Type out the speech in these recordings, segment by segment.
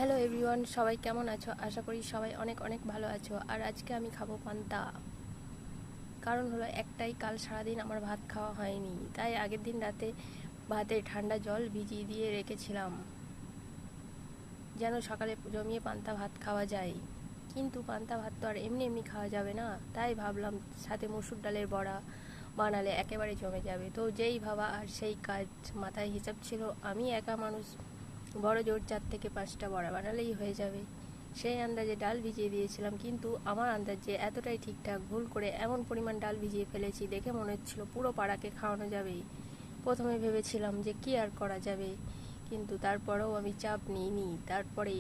Hello everyone, সবাই কেমন আছো? আশা করি সবাই অনেক অনেক ভালো আছো। আর আজকে আমি খাবো পান্তা। কারণ হলো একটাই, কাল সারাদিন আমার ভাত খাওয়া হয়নি, তাই আগের দিন রাতে ভাতে ঠান্ডা জল ভিজিয়ে দিয়ে রেখেছিলাম যেন সকালে জমিয়ে পান্তা ভাত খাওয়া যায়। কিন্তু পান্তা ভাত তো আর এমনি এমনি খাওয়া যাবে না, তাই ভাবলাম সাথে মসুর ডালের বড়া বানালে একেবারে জমে যাবে। তো যেই ভাবা আর সেই কাজ, মাথায় হিসাব ছিল আমি একা মানুষ, বড় জোর 4 থেকে 5টা বড়া বানালেই হয়ে যাবে। সেই আন্দাজে ডাল ভিজিয়ে দিয়েছিলাম, কিন্তু আমার আন্দাজে এতটাই ঠিকঠাক, ভুল করে এমন পরিমাণ ডাল ভিজিয়ে ফেলেছি দেখে মনে হচ্ছিল পুরো পাড়াকে খাওয়ানো যাবে। প্রথমে ভেবেছিলাম যে কি আর করা যাবে, কিন্তু তারপরেও আমি চাপ নিইনি। তারপরে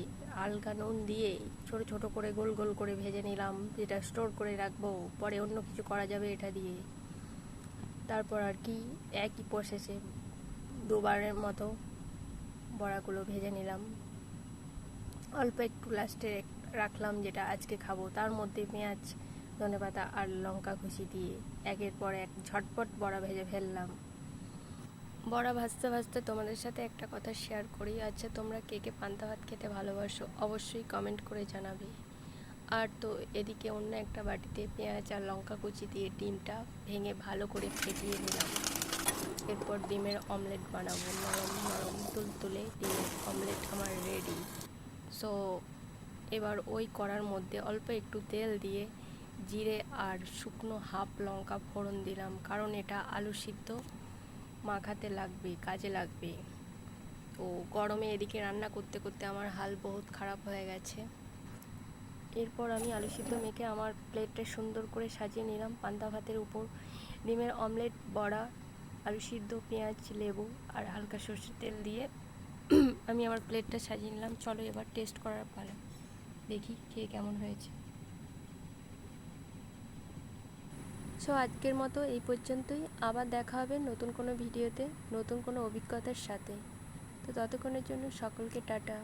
আলগা নুন দিয়ে ছোট ছোট করে গোল গোল করে ভেজে নিলাম, যেটা স্টোর করে রাখবো, পরে অন্য কিছু করা যাবে এটা দিয়ে। তারপর আর কি, একই প্রসেসে দুবারের মতো বড়াগুলো ভেজে নিলাম। অল্প একটু লাস্টে রাখলাম যেটা আজকে খাবো, তার মধ্যে পেঁয়াজ, ধনেপাতা আর লঙ্কা কুচি দিয়ে একের পর এক ঝটপট বড়া ভেজে ফেললাম। বড়া ভাজতে ভাজতে তোমাদের সাথে একটা কথা শেয়ার করি। আচ্ছা, তোমরা কে কে পান্তা ভাত খেতে ভালোবাসো অবশ্যই কমেন্ট করে জানাবে। আর তো এদিকে অন্য একটা বাটিতে পেঁয়াজ আর লঙ্কা কুচি দিয়ে ডিমটা ভেঙে ভালো করে ফেটিয়ে নিলাম। এরপর ডিমের অমলেট বানাবো, নরম নরম তুলতুলে ডিমের অমলেট আমার রেডি। সো এবার ওই কড়ার মধ্যে অল্প একটু তেল দিয়ে জিরে আর শুকনো হাফ লঙ্কা ফোড়ন দিলাম, কারণ এটা আলু সিদ্ধ মাখাতে লাগবে, কাজে লাগবে। তো গরমে এদিকে রান্না করতে করতে আমার হাল বহুত খারাপ হয়ে গেছে। এরপর আমি আলু সিদ্ধ মেখে আমার প্লেটে সুন্দর করে সাজিয়ে নিলাম। পান্তা ভাতের উপর ডিমের অমলেট, বড়া, আলু সিদ্ধ, পেঁয়াজ, লেবু আর হালকা সর্ষের তেল দিয়ে আমি আমার প্লেটটা সাজিয়ে নিলাম। চলো এবার টেস্ট করার পালা, দেখি খেয়ে কেমন হয়েছে। সো আজকের মতো এই পর্যন্তই। আবার দেখা হবে নতুন কোনো ভিডিওতে, নতুন কোনো অভিজ্ঞতার সাথে। তো ততক্ষণের জন্য সকলকে টাটা।